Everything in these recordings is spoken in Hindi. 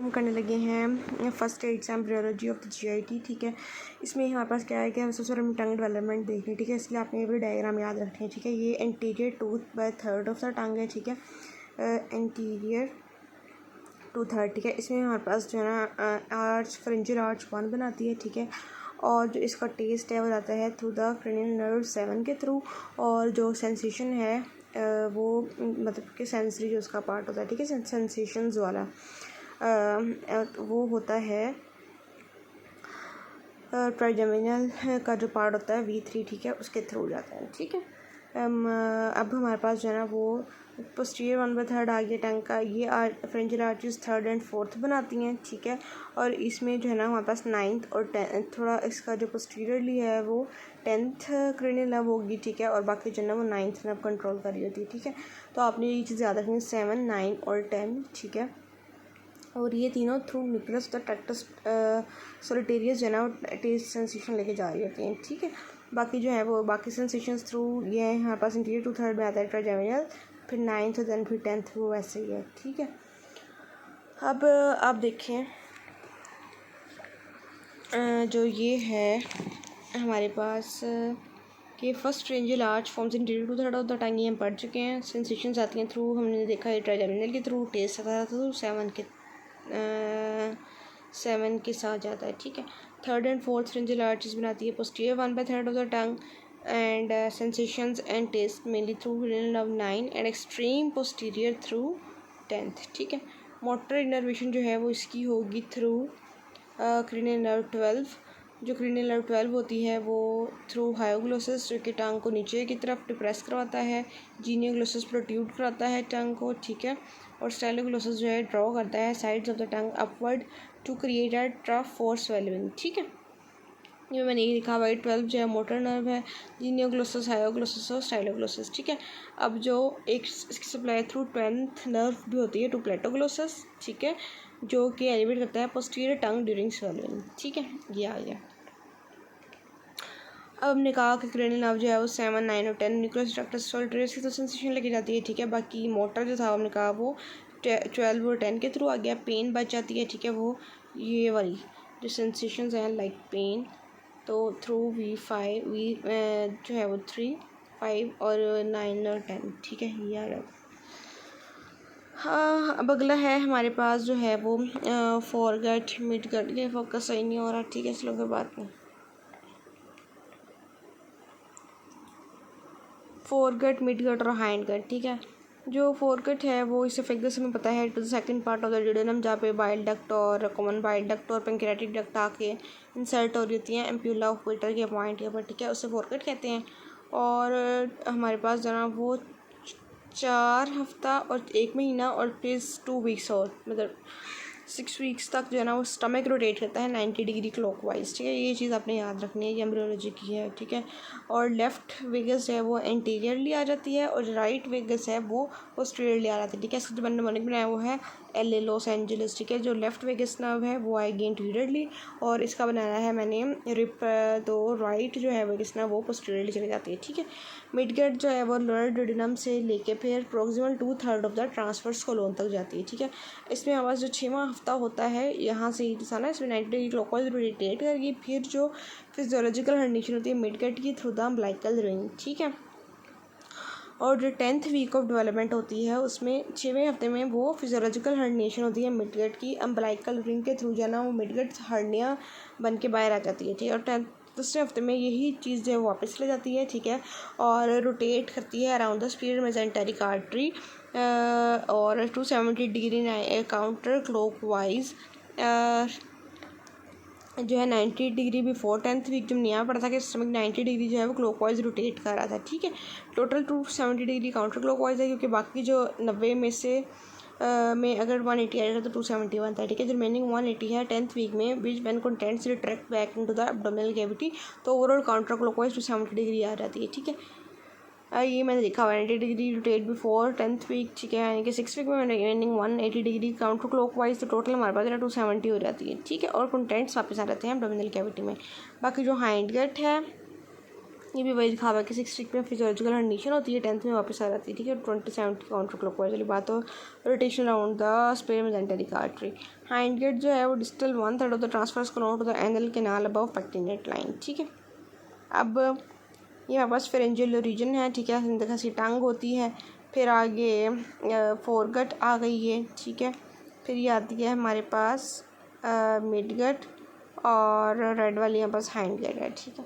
हम करने लगे हैं first aid embryology of the GIT. ठीक है, इसमें हमारे पास क्या है कि सबसे पहले हम टंग डेवलपमेंट देख रहे हैं। ठीक है, इसलिए आपने ये भी डायग्राम याद रखनी है। ठीक है, ये anterior tooth by third of the टंग है। ठीक है, एंटीरियर टू थर्ड। ठीक है, इसमें हमारे पास जो है ना आर्च फ्रिंजियल आर्च 1 बनाती है। ठीक है, और जो इसका टेस्ट है वो जाता है थ्रू द क्रेनियल नर्व 7 के थ्रू, और जो सेंसेशन है वो मतलब कि सेंसरी जो उसका पार्ट होता है। ठीक है, सेंसेशंस वाला वो होता है ट्राइजेमिनल का जो पार्ट होता है V3। ठीक है, उसके थ्रू जाता है। ठीक है, अब हमारे पास जो है ना वो पोस्टीरियर 1/3 आ गया टंग का। ये फ्रेंजियल आर्चेस 3rd and 4th बनाती हैं। ठीक है, और इसमें जो है ना हमारे पास 9th और 10th थोड़ा इसका जो पोस्टीरियरली है वो 10th क्रेनियल नर्व होगी। ठीक है, और बाकी जो है ना वो 9th नर्व कंट्रोल कर रही होती है। ठीक है, तो आपने ये चीज़ याद रखनी है 7, 9 और 10। ठीक है, और ये तीनों थ्रू न्यूक्लियस द ट्रैक्टस सोलिटेरियस जो है ना टेस्ट सेंसेशन लेके जा रही होती हैं। ठीक है, बाकी जो है वो बाकी सेंसेशंस थ्रू ये है हमारे पास इंटीरियर 2/3 में आता है ट्राइजेमिनल, फिर 9th और देन फिर 10th वो वैसे ही है। ठीक है, अब आप देखें जो ये है हमारे पास कि first फ्रेंजियल arch forms interior 2/3 of the टंग, हम पढ़ चुके हैं। सेंसेशंस आती हैं थ्रू, हमने देखा है ट्राइजेमिनल के थ्रू, टेस्ट आता था थ्रू 7 के साथ जाता है। ठीक है, 3rd and 4th फ्रेंजियल आर्चेस बनाती है posterior 1/3 of the tongue and sensations and taste mainly through cranial nerve 9 and extreme posterior through 10th। ठीक है, मोटर इनर्वेशन जो है वो इसकी होगी थ्रू क्रेनियल नर्व 12। जो क्रेनियल नर्व 12 होती है वो थ्रू हायोग्लोसस जो कि टंग को नीचे की तरफ डिप्रेस करवाता है, जीनियोग्लोसस प्रोट्यूड कराता है टंग को। ठीक है, और स्टाइलोग्लोसस जो है ड्रॉ करता है sides of the tongue upward to create a trough for swallowing. ठीक है, ये मैंने ये लिखा हुआ है 12 जो है मोटर नर्व है, जीनियोग्लोसस, हायोग्लोसस और स्टाइलोग्लोसस। ठीक है, अब जो एक इसकी सप्लाई थ्रू 10th नर्व भी होती है टू प्लेटोग्लोसस। ठीक है, जो कि एलिवेट करता है पोस्टीरियर टंग ड्यूरिंग स्वेलिंग। ठीक है, ये आ गया। अब हमने कहा कि क्रेनियल नर्व जो है वो 7, 9 और 10 न्यूक्लियस ट्रैक्टस सोलिटेरियस की तो सेंसेशन लेके जाती है। ठीक है, बाकी मोटर जो था हमने कहा वो 12 और 10 के थ्रू आ गया। पेन बच जाती है। ठीक है, वो ये वाली जो सेंसेशंस हैं लाइक पेन तो थ्रू V5 जो है वो 3, 5 और 9 और 10। ठीक है, ये आ रहा। हाँ, अब अगला है हमारे पास जो है वो फॉरगट मिडगट। ये फोकस सही नहीं हो रहा। ठीक है, चलो कोई बात नहीं। फोरगट, मिडगट और हाइंडगट। ठीक है, जो फोरगट है वो इसे फिगस हमें पता है to the second part of the duodenum, जहाँ पे बाइल डक्ट और कॉमन बाइल डक्ट और पेंक्रियाटिक डक्ट आके इंसर्ट हो रही होती हैं एम्प्यूला ऑफ पीटर के पॉइंट के ऊपर। ठीक है, उसे फोरगट कहते हैं। और हमारे पास जो है वो 4 हफ्ता और 1 महीना और फिर 2 वीक्स और मतलब 6 वीक्स तक जो है ना वो स्टमक रोटेट करता है 90 डिग्री क्लॉकवाइज। ठीक है, ये चीज़ आपने याद रखनी है, ये एम्ब्रियोलॉजी की है। ठीक है, और लेफ़्ट वेगस है वो एंटीरियरली आ जाती है और राइट वेगस है वो पोस्टीरियरली आ जाती है। ठीक है, इसका जो मैंने मॉनिक बनाया वो है LA लॉस एंजलिस। ठीक है, जो लेफ़्ट वेगस नर्व है वो आएगी इंटीरियरली और इसका बनाया है मैंने रिप, तो राइट जो है वेगस नर्व वो पोस्टीरियरली चली जाती है। ठीक है, मिडगट जो है वो लोअर ड्यूडेनम से लेके फिर proximal 2/3 of the transverse colon तक जाती है। ठीक है, इसमें हमारे जो 6वां हफ्ता होता है यहाँ से ही था ना, इसमें 90 डिग्री क्लॉकवाइज रोटेट करके फिर जो फिजियोलॉजिकल हर्निशन होती है मिडगट की थ्रू द अम्बिलिकल रिंग। ठीक है, और जो 10th वीक ऑफ डेवलपमेंट होती है उसमें 6वें हफ्ते में वो फिजियोलॉजिकल हर्निएशन होती है मिडगट की अम्बिलिकल रिंग के थ्रू जाना, वो मिडगट हर्निया बन के बाहर आ जाती है। ठीक है, और दूसरे हफ्ते में यही चीज़ जो है वापस ले जाती है। ठीक है, और रोटेट करती है around the spear mesenteric artery और 270 डिग्री काउंटर क्लॉकवाइज जो है 90 डिग्री बिफोर 10th वीक। जब नया पड़ा था कि स्टमक 90 डिग्री जो है वो क्लॉकवाइज रोटेट कर रहा था। ठीक है, टोटल 270 डिग्री काउंटर क्लॉकवाइज है क्योंकि बाकी जो 90 में से में अगर 180 आएगा तो 271 था। ठीक है, जो रिमेनिंग 180 है 10th वीक में विच when contents retract back into the abdominal cavity, तो ओवरऑल काउंटर क्लॉकवाइज 270 डिग्री आ जाती है। ठीक है, ये मैंने लिखा हुआ है 90 degree rotate before 10th week. ठीक है, यानी कि 6th वीक में रिमेनिंग 180 डिग्री काउंटर क्लॉकवाइज, तो टोटल हमारे पास 270 हो जाती है। ठीक है, और कंटेंट्स वापस आ जाते हैं एब्डोमिनल कैविटी में। बाकी जो हाइंडगट है ये भी वही लिखा हुआ है कि 6th वीक में फिजियोलॉजिकल हर्निशन होती है, 10th में वापस आ जाती है। ठीक है, 2070 काउंटर क्लॉकवाइज वाली बात हो rotation around the superior mesenteric artery. Hindgut जो है वो distal 1/3 of the transverse colon to the anal canal above pectinate line, ठीक है। अब ये हमारे पास फेरेंजियल रीजन है, ठीक है, देखा सी टंग होती है, फिर आगे फोरगट आ गई है, ठीक है, फिर ये आती है हमारे पास मिडगट और रेड वाली हमारे पास हाइंड गेट है, ठीक है।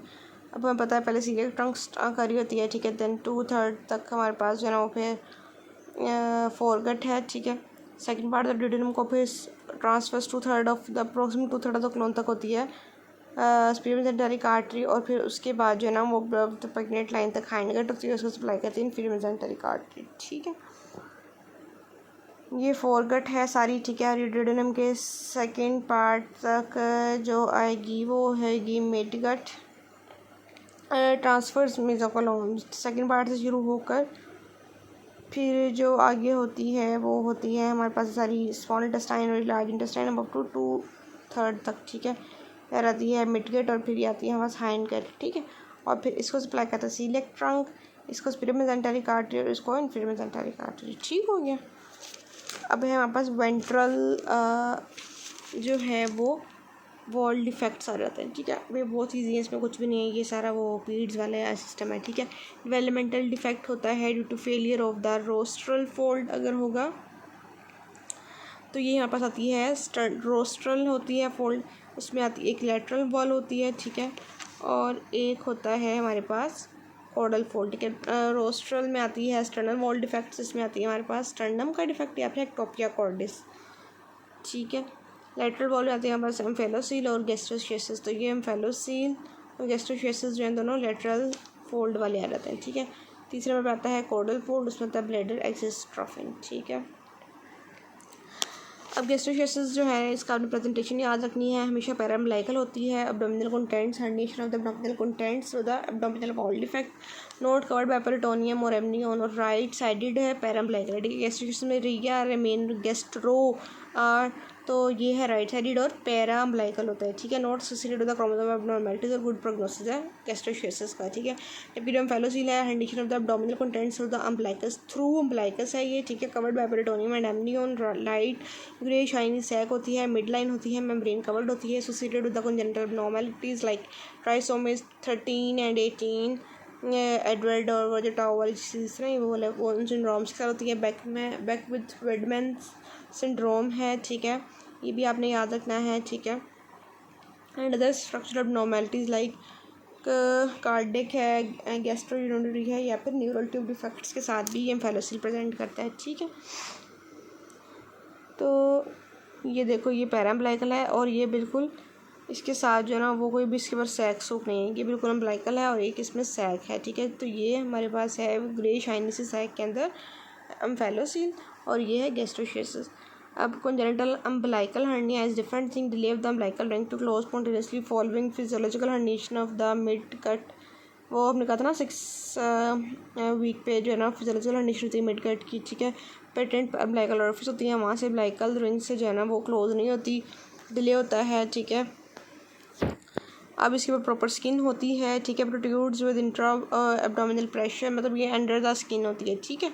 अब हमें पता है पहले सीलियक ट्रंक करी होती है, ठीक है, देन 2/3 तक हमारे पास जो है ना वो फिर फोरगट है, ठीक है। सेकंड पार्ट ऑफ ड्यूडेनम को फिर transverse 2/3 of the approximate 2/3 of the colon तक होती है स्पीड मेसेंटेरिक आर्टरी, और फिर उसके बाद जो है ना वो पेक्टिनेट लाइन तक हाइंड गेट होती है, उसको सप्लाई करती है इंफीरियर मेसेंटेरिक आर्टरी, ठीक है। ये फोरगट है सारी, ठीक है। ड्यूडेनम के सेकंड पार्ट तक जो आएगी वो हैगी मिडगट ट्रांसफर्स मेसोकोलोम सेकंड पार्ट से शुरू होकर फिर जो आगे होती है वो होती है हमारे पास सारी स्मॉल इंटेस्टाइन और लार्ज इंटेस्टाइन अप टू 2/3 तक, ठीक है। फिर आती है मिडगट और फिर आती है हमारे पास हाइंड गट, ठीक है। और फिर इसको सप्लाई करता है सीलियक ट्रंक, इसको स्पीरियर मेसेंटेरिक आर्टरी और इसको इंफीरियर मेसेंटेरिक आर्टरी, ठीक हो गया। अब है हमारे पास वेंट्रल जो है वो वॉल डिफेक्ट्स आ जाते हैं, ठीक है। वे बहुत ईजी है, इसमें कुछ भी नहीं है, ये सारा वो पीड्स वाला सिस्टम है, ठीक है। डेवलपमेंटल डिफेक्ट होता है due to failure of the rostral fold अगर होगा तो ये यहाँ पास आती है रोस्ट्रल होती है फोल्ड, उसमें आती है एक लेटरल वॉल होती है, ठीक है, और एक होता है हमारे पास कॉर्डल फोल्ड, ठीक है। रोस्ट्रल में आती है स्टर्नल वॉल डिफेक्ट्स, इसमें आती है हमारे पास स्टर्नम का डिफेक्ट या फिर एक्टोपिया कॉर्डिस, ठीक है। लेटरल वॉल में आती है हमारे पास एम्फेलोसील और गैस्ट्रोशियसिस, तो ये एम्फेलोसील और गैस्ट्रोशियसिस जो है दोनों लेटरल फोल्ड वाले आ जाते हैं, ठीक है। तीसरे में आता है कॉर्डल फोल्ड, उसमें आता है ब्लैडर एक्सिस ट्रॉफिन, ठीक है। अब गैस्ट्रोशियसिस जो है इसका अपनी प्रेजेंटेशन याद रखनी है, हमेशा पैराम्बलाइकल होती है। Abdominal contents herniation of the abdominal contents with the abdominal wall defect note covered by peritoneum और एमनियन और राइट साइडेड है पैराम्बलाइकल, ठीक है। गैस्ट्रोशियसिस में रिया मेन गैस्ट्रो तो ये है राइट साइडेड और पैराम्बलाइकल होता है, ठीक है। Not associated with the chromosome abnormalities और गुड प्रोग्नोसिस है गैस्ट्रोशियसिस का, ठीक है। एपिडर्म फेलोसील है, herniation of the abdominal contents of the umbilicus through umbilicus है ये, ठीक है। Covered by peritoneum and amnion, light grey shiny sac होती है, मिड लाइन होती है, मेम्ब्रेन कवर्ड होती है, associated with the congenital abnormalities like trisomies 13 and 18 Edward और जो टाउ वाली चीज़ ना वो वाले सिंड्रोम्स के साथ होती है। बैक विद वेडमैन सिंड्रोम है, ठीक है, ये भी आपने याद रखना है, ठीक है। And other structural abnormalities like cardiac है, गैस्ट्रोयूरिनरी है या फिर न्यूरल ट्यूब डिफेक्ट्स के साथ भी ये एम्फेलोसील प्रेजेंट करता है, ठीक है। तो ये देखो ये पैराम्बलाइकल है और ये बिल्कुल इसके साथ जो है ना वो कोई भी इसके पास सैक सूख नहीं है, ये बिल्कुल अम्बलाइकल है और एक इसमें सैक है, ठीक है। तो ये हमारे पास है ग्रे शाइनी से सैक के अंदर एम्फेलोसील और ये है गैस्ट्रोशियसिस। अब congenital umbilical hernia is different thing delay of the umbilical ring to close spontaneously following physiological herniation of the mid gut, वो हमने कहा था ना 6 वीक पे जो है ना फिजियोलॉजिकल हर्निएशन होती है मिड कट की, ठीक है। पेटेंट अम्बलाइकल ऑरिफिस होती है, वहाँ से अम्बलाइकल रिंग से जो है ना वो क्लोज नहीं होती, डिले होता है, ठीक है। अब इसके ऊपर प्रॉपर स्किन होती है, ठीक है। प्रोट्यूड्स विद इंट्रा एब्डोमिनल प्रेशर, मतलब ये अंडर द स्किन होती है, ठीक है।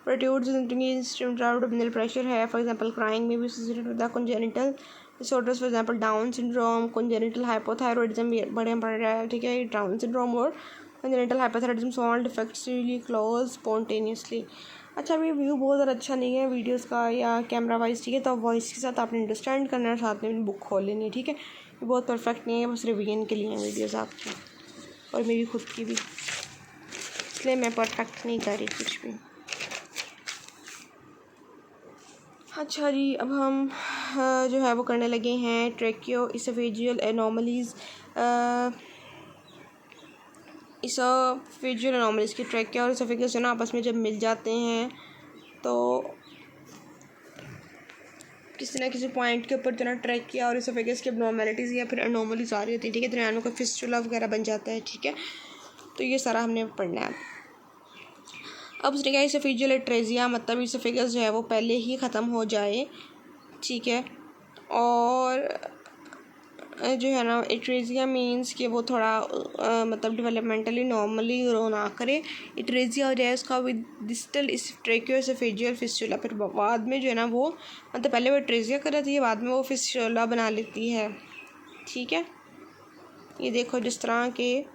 प्रोट्यूड्स विद इंट्रा एब्डोमिनल प्रेशर है, फॉर एग्जांपल क्राइंग में भी associated with the congenital disorders, for example down syndrome, congenital hypothyroidism बड़े इंपॉर्टेंट है, ठीक है। डाउन सिंड्रोम और congenital hypothyroidism small defects really close spontaneously. अच्छा अभी व्यू बहुत ज़्यादा अच्छा नहीं है वीडियोस का या कैमरा वाइज, ठीक है। तो वॉइस के साथ आपने अंडरस्टैंड करना है, साथ में बुक खोल लेनी है, ठीक है। ये बहुत परफेक्ट नहीं है, बस रिवीजन के लिए हैं वीडियोस आपकी और मेरी खुद की भी, इसलिए मैं परफेक्ट नहीं कर रही कुछ भी। अच्छा जी, अब हम जो है वो करने लगे हैं ट्रैकियो इसोफेजियल एनोमलीज़। इसोफेजियल एनोमलीज़ की ट्रैकिया और इसोफेगस जो ना आपस में जब मिल जाते हैं तो किसी ना किसी पॉइंट के ऊपर जो ना ट्रैकिया और इसोफेगस की एब्नॉर्मैलिटीज़ या फिर एनोमलीज आ रही होती है, ठीक है। दरमियान का फिस्टुला वगैरह बन जाता है, ठीक है। तो ये सारा हमने पढ़ना है। अब उसने कहा इसोफेजियल एट्रेजिया मतलब इसोफेगस जो है वो पहले ही ख़त्म हो जाए, ठीक है, और जो है ना इट्रेजिया मीन्स कि वो थोड़ा मतलब डेवलपमेंटली नॉर्मली ग्रो ना करे। इट्रेजिया हो जाए उसका विद डिस्टल ट्रैकियोएसोफेजियल फिस्टुला, फिर बाद में जो है ना वो मतलब पहले वो इट्रेजिया कर रही है, बाद में वो फिस्टुला बना लेती है। ठीक है, ये देखो जिस तरह के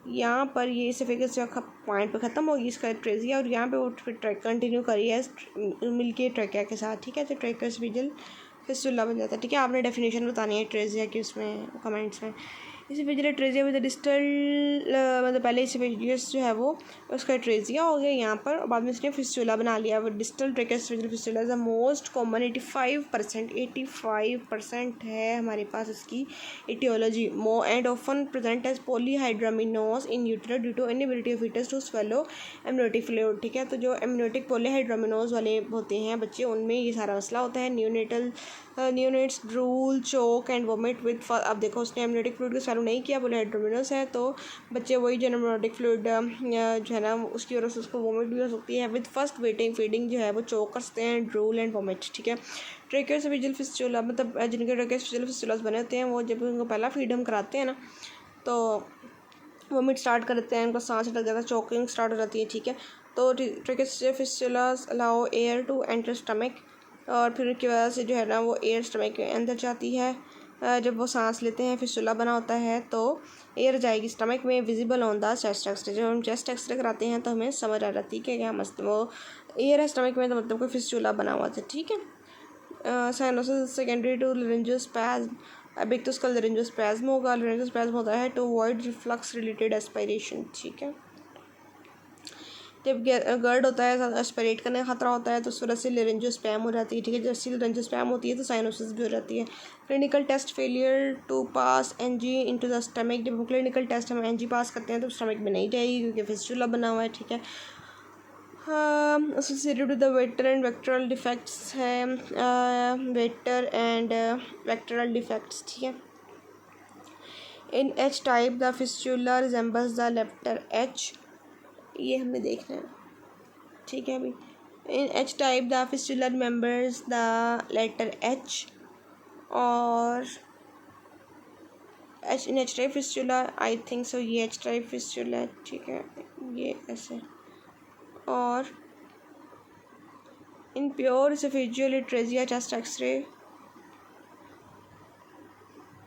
यहाँ पर ये एसोफेगस पॉइंट पे ख़त्म होगी इसका इट्रेजिया, और यहाँ पे वो फिर ट्रैक कंटिन्यू करी है मिलके ट्रैकिया के साथ। ठीक है, तो ट्रैकियोएसोफेजियल फिस्टुला बन जाता है। ठीक है, आपने डेफिनेशन बतानी है ट्रेजिया की उसमें कमेंट्स में। एसोफेजियल ट्रेजिया विद डिस्टल मतलब पहले एसोफेजियस जो है वो उसका ट्रेजिया हो गया यहाँ पर, और बाद में इसने फिस्टुला बना लिया। वो distal tracheoesophageal fistula is the most common 85% है हमारे पास इसकी एटियोलॉजी। मो and often present as polyhydramnios in uterus due to inability of foetus to swallow amniotic fluid. ठीक है, तो जो एमनियोटिक पॉलीहाइड्रामिनोस वाले होते हैं बच्चे, उनमें ये सारा मसला होता है। Neonates drool choke and vomit with. अब देखो उसने एमनियोटिक फ्लूइड को चालू नहीं किया, पॉलीहाइड्रामिनोस है, तो बच्चे वही जो एमनियोटिक फ्लूइड जो है ना उसकी वजह से उसको वोमिट भी हो सकती है। विद फर्स्ट फीडिंग जो है वो चोक करते हैं, ड्रूल एंड वोमिट। ठीक है, ट्रैकियोएसोफेजियल फिस्टुला मतलब जिनके ट्रैकियोएसोफेजियल फिस्टुलास बने होते हैं वो जब उनको पहला फीड हम कराते हैं ना तो वोमिट स्टार्ट करते हैं, उनको सांस लग जाता है, चोकिंग स्टार्ट हो जाती है। ठीक है, तो tracheoesophageal fistulas allow air to enter stomach, और फिर उसकी वजह से जो है ना वो एयर स्टमक के अंदर जाती है। जब वो सांस लेते हैं फिस्टुला बना होता है तो एयर जाएगी स्टमक में, visible on the chest x ray. जब हम चेस्ट एक्सरे कराते हैं तो हमें समझ आ जाती है कि क्या मस्त वो एयर है स्टमक में, तो मतलब कोई फिस्टुला बना हुआ था। ठीक है, साइनोसिस सेकेंडरी टू लारिंजियोस्पैज्म। अब एक तो उसका लारिंजियोस्पैज्म होगा, लारिंजियोस्पैज्म होता है to avoid reflux related aspiration. ठीक है, जब गर्ड होता है एस्पिरेट करने का खतरा होता है तो उस वजह से लारिंजियोस्पैम हो जाती है। ठीक है, जब सी लारिंजियोस्पैम होती है तो साइनोसिस भी हो जाती है। Clinical test failure to pass NG into the stomach. जब हम क्लिनिकल टेस्ट हम एनजी पास करते हैं तो स्टमक में नहीं जाएगी क्योंकि फिस्टुला बना हुआ है। ठीक है, associated with the vector and vectoral defects है, वेक्टर एंड वेक्टरल डिफेक्ट्स। ठीक है, in H type the fistula resembles the letter H, ये हमें देखना है। ठीक है, अभी in H type the fistula remembers the letter H, और H in H type fistula I think so ये एच टाइप फिस्टुला है। ठीक है, ये ऐसे, और in pure oesophageal atresia chest X-ray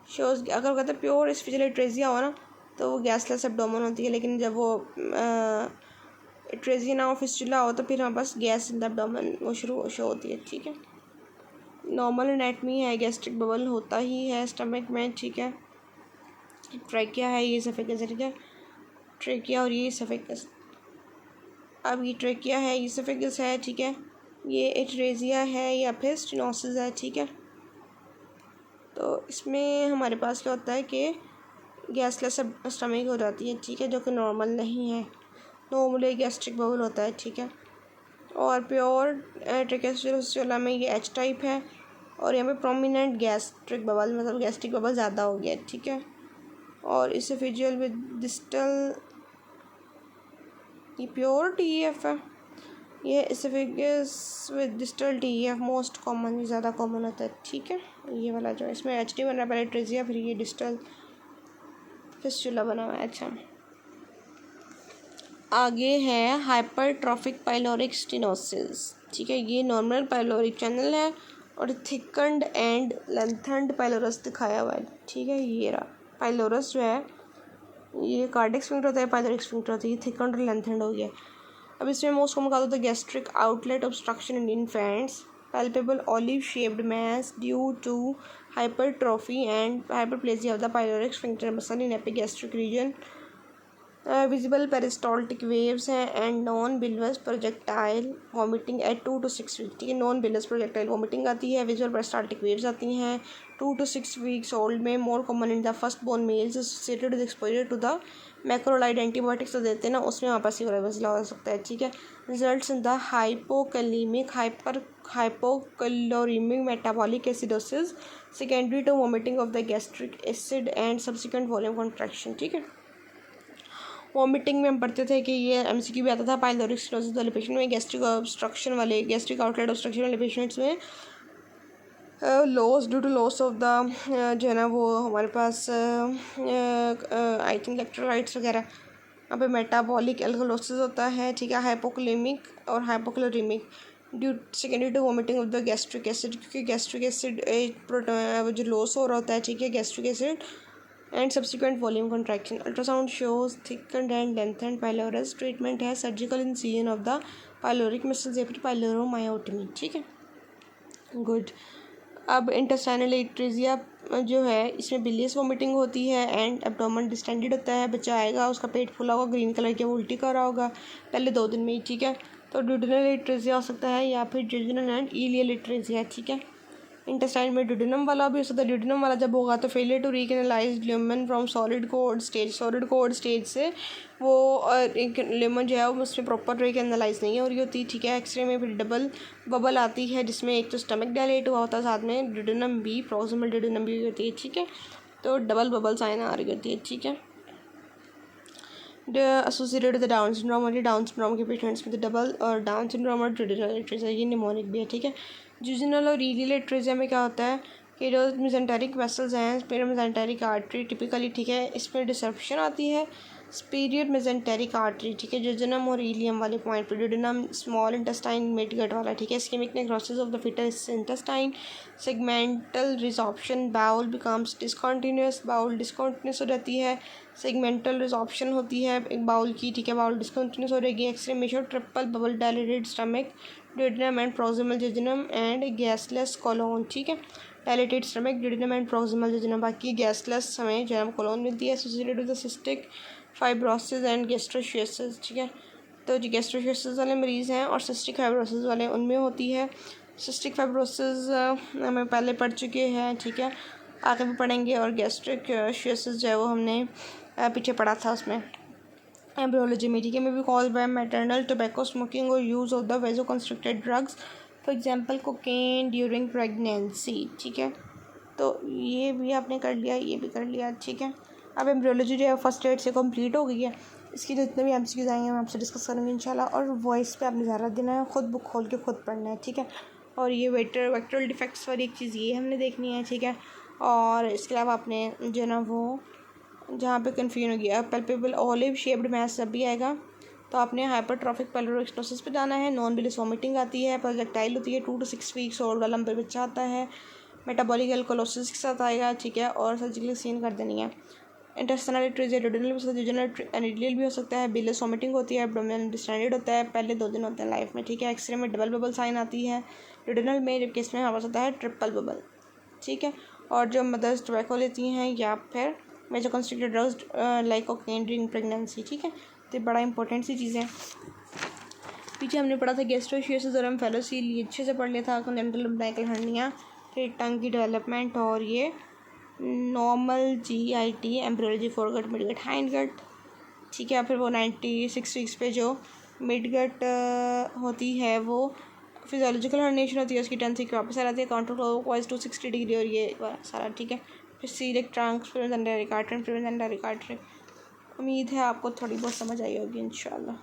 shows, अगर कहते हैं प्योर एसोफेजियल इट्रेजिया हो ना तो वो गैसलेस एब्डोमेन होती है, लेकिन जब वो इट्रेजिया ना हो फिस्टुला हो तो फिर हमारे पास गैस इन द एब्डोमेन वो शो होती है। ठीक है, नॉर्मल एनाटमी है, गैस्ट्रिक बबल होता ही है स्टमक में। ठीक है, ट्रैकिया है, ये एसोफेगस है। ठीक है, ट्रैकिया और ये एसोफेगस। अब ये ट्रैकिया है, ये एसोफेगस है। ठीक है, ये इट्रेजिया है या फिर स्टेनोसिस है। ठीक है, तो इसमें हमारे पास क्या होता है कि गैसलेस स्टमक हो जाती है। ठीक है, जो कि नॉर्मल नहीं है, नॉर्मली गैस्ट्रिक बबल होता है। ठीक है, और प्योर ट्रैकियोएसोफेजियल में ये एच टाइप है, और यहाँ पे प्रोमिनेंट गैस्ट्रिक बबल मतलब गैस्ट्रिक बबल ज़्यादा हो गया। ठीक है, और एसोफेजियल विद डिस्टल ये प्योर TEF है, ये oesophagus with distal TEF most common, ज़्यादा कॉमन होता है। ठीक है, ये वाला जो इसमें HD बना है, पहले ट्रेजिया फिर ये डिस्टल फिस्टुला बना हुआ है। अच्छा, आगे है हाइपरट्रॉफिक पाइलोरिक स्टेनोसिस। ठीक है, ये नॉर्मल पाइलोरिक चैनल है और थिकन्ड एंड लेंथन्ड पाइलोरस दिखाया हुआ है। ठीक है, ये रहा पाइलोरस जो है ये कार्डिक स्फिंक्टर होता है, पाइलोरिक स्फिंक्टर होता है, ये थिकन्ड और लेंथन्ड हो गया। अब इसमें मोस्ट कॉमन का होता है gastric outlet obstruction in infants, palpable olive shaped mass due to hypertrophy and hyperplasia of the pyloric sphincter muscle in epigastric region, visible peristaltic waves हैं, and non bilious projectile vomiting at 2 to 6 week. ठीक है, नॉन बिलवस प्रोजेक्टाइल वॉमिटिंग आती है, विजुअल पेरिस्टाल्टिक वेव्स आती हैं 2 to 6 वीक्स ओल्ड में, more common in the first born males, associated with exposure to the macrolide antibiotics तो देते हैं ना, उसमें वापस ही मसला हो सकता है। ठीक है, results in the hypokalaemic hypochloraemic metabolic acidosis secondary to vomiting of the gastric acid and subsequent volume contraction. ठीक है, वॉमिटिंग में हम पढ़ते थे कि ये MCQ भी आता था, पाइलोरिक स्टेनोसिस वाले पेशेंट में, गैस्ट्रिक ऑब्स्ट्रक्शन वाले गैस्ट्रिक आउटलेट ऑब्स्ट्रक्शन वाले पेशेंट्स में loss due to loss of the जो है ना वो हमारे पास आई थिंक इलेक्ट्रोलाइट्स वगैरह। यहाँ पे मेटाबॉलिक एल्कोलोसिस होता है, ठीक है, हाइपोक्लेमिक और hypochloraemic due secondary to vomiting of the gastric acid, क्योंकि गैस्ट्रिक एसिड प्रोटोन जो लॉस हो रहा होता है, ठीक है, gastric acid and subsequent volume contraction. Ultrasound shows thickened and lengthened pylorus. Treatment है surgical incision of the pyloric muscles या फिर पाइलोरोमायोटमी, ठीक है, गुड। अब इंटेस्टाइनल एट्रेजिया जो है इसमें बिलियस वोमिटिंग होती है एंड एब्डोमेन डिस्टेंडेड होता है। बच्चा आएगा, उसका पेट फूला होगा, ग्रीन कलर की, वो उल्टी कर रहा होगा पहले 2 दिन में ही, ठीक है। तो ड्यूडेनल एट्रेजिया हो सकता है या फिर ड्यूडेनल एंड इलियल एट्रेजिया, ठीक है। इंटेस्टाइन में ड्यूडेनम वाला भी हो सकता है। ड्यूडेनम वाला जब होगा तो failure to recanalise lumen from solid cord stage से वो एक ल्यूमन जो है वो उसमें प्रॉपर रीकैनालाइज नहीं हो रही होती, ठीक है। एक्सरे में फिर डबल बबल आती है जिसमें एक तो स्टमक डायलेट हुआ होता है, साथ में ड्यूडेनम भी, प्रॉक्सिमल ड्यूडेनम भी होती है, ठीक है। तो डबल बबल साइन आ रही होती है, ठीक है। एसोसिएटेड विद डाउन सिंड्रोम, और ये डाउन सिंड्रोम के पेशेंट्स में डबल और डाउन सिंड्रोम और ड्यूडेनल एट्रेजिया, ये निमोनिक भी है, ठीक है। जूजिनल और इलियल एट्रेजिया में क्या होता है कि जो मेसेंटेरिक वेसल्स हैं, स्पीरियर मेसेंटेरिक आर्टरी टिपिकली, ठीक है, इसमें डिसरप्शन आती है स्पीरियर मेसेंटेरिक आर्टरी, ठीक है, जूजिनम और इलियम वाले पॉइंट पर। Duodenum small intestine mid gut वाला, ठीक है। Ischaemic necrosis of the foetus intestine, segmental resorption, bowel becomes discontinuous, bowel discontinuous हो जाती है, सेगमेंटल रिजॉर्प्शन होती है एक बाउल की, ठीक है, बाउल डिसकॉन्टीन्यूस हो रहेगी। एक्सरे में show triple bubble dilated stomach, duodenum and proximal jejunum and gasless colon, ठीक है। Dilated stomach, duodenum and proximal jejunum, बाकी गैसलेस हमें जो है कोलोन मिलती है। Associated with the cystic fibrosis and gastroschisis, ठीक है। तो जो गैस्ट्रोशियसिस वाले मरीज़ हैं और सिस्टिक फाइब्रोसिस वाले उनमें होती है। सिस्टिक फाइब्रोसिस हमें पहले पढ़ चुके हैं, ठीक है, आगे भी पढ़ेंगे। और गैस्ट्रोशियसिस जो है वो हमने पीछे पढ़ा था उसमें एम्ब्रियोलॉजी में, ठीक है। में भी cause by maternal tobacco smoking और use of the vasoconstricted drugs, for example cocaine during pregnancy, ठीक है। तो ये भी आपने कर लिया, ये भी कर लिया, ठीक है। अब एम्ब्रियोलॉजी जो है फर्स्ट एड से कंप्लीट हो गई है। इसकी जितने भी एमसीक्यूज़ आएंगे मैं आपसे डिस्कस करूँगी इंशाल्लाह। और वॉइस पे आपने ज़्यादा देना है, ख़ुद बुक खोल के खुद पढ़ना है, ठीक है। और ये वेक्टरल डिफेक्ट्स वाली एक चीज़ ये हमने देखनी है, ठीक है। और इसके अलावा आपने जो है ना वो जहाँ पे कन्फ्यूजन हो गया, पल्पेबल ऑलिव शेप्ड मैस जब भी आएगा तो आपने हाइपरट्रॉफिक पाइलोरोस्टोसिस पे जाना है। नॉन बिलिस वॉमिटिंग आती है, प्रोजेक्टाइल होती है, 2 to 6 वीक्स ओल्ड वाला लंबे बच्चा आता है, मेटाबॉलिक एल्कोलोसिस के साथ आएगा, ठीक है। और सर्जिकल सीन कर देनी है। इंटेस्टाइनल एट्रेजिया ड्यूडेनल भी हो सकता है, जूजिनल एनिडियल भी हो सकता है, बिलिस वॉमिटिंग होती है, एब्डोमिनल डिस्टेंडेड होता है, पहले 2 दिन होते हैं लाइफ में, ठीक है। एक्सरे में डबल बबल साइन आती है ड्यूडेनल में, जबकि इसमें हमारे पास होता है ट्रिपल बबल, ठीक है। और जो मदर्स टोबैको लेती हैं या फिर vasoconstricted drugs like cocaine during pregnancy, ठीक है। तो बड़ा इंपॉर्टेंट सी चीज़ें हैं। पीछे हमने पढ़ा था गैस्ट्रोशियसिस और एम्फेलोसील, ये अच्छे से पढ़ लिया था। कंजेनिटल अम्बिलिकल हर्निया, फिर टंग की डेवलपमेंट, और ये normal GIT embryology foregut midgut hindgut, ठीक है। फिर वो 96 वीक्स पे जो मिडगट होती है वो फिजियोलॉजिकल हर्निएशन होती है, उसकी 10 वीक वापस आ जाती है, काउंटर क्लॉकवाइज 260 डिग्री, और ये सारा, ठीक है। फिर सीरिक ट्रंक, फिर अंडर रिकार्टरी, फिर अंडर रिकार्टरी। उम्मीद है आपको थोड़ी बहुत समझ आई होगी इंशाल्लाह।